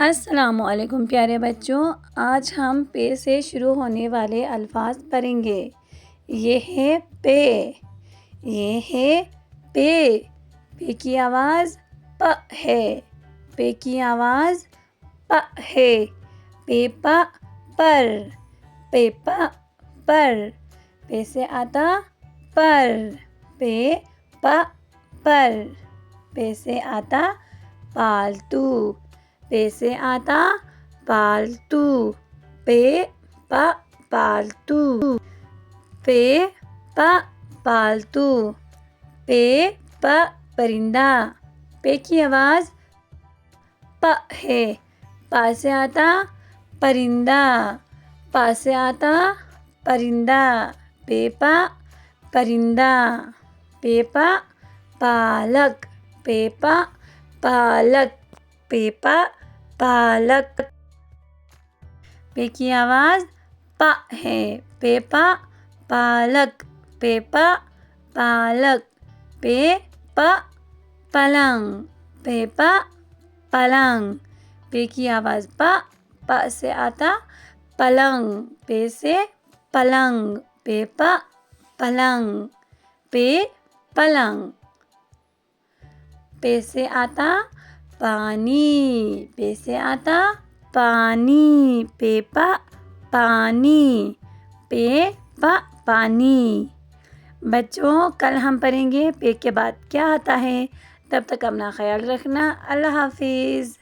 अस्सलामुअलैकुम प्यारे बच्चों। आज हम पे से शुरू होने वाले अल्फाज पढ़ेंगे। ये है पे, ये है पे। पे की आवाज़ प है, पे की आवाज़ प है। पेपा पर, पेपा पर। पे से आता पर, पे प पर। पे से आता पालतू, पे से आता पालतू, पे प पालतू, पे प पालतू, पे प परिंदा। पे की आवाज़ प है, पा से आता परिंदा, पा से आता परिंदा। पे प परिंदा, पे प पालक, पे प पालक, पे प पालक। पे की आवाज़ प है, पे प पालक, पे प पालक, पे प पलंग, पे प पलंग। पे की आवाज़ प से आता पलंग, पे से पलंग, पे प पलंग, पे पलंग। पे से आता पानी, पे से आता पानी, पे प पानी, पे प पानी। बच्चों, कल हम पढ़ेंगे पे के बाद क्या आता है। तब तक अपना ख्याल रखना। अल्लाह हाफिज़।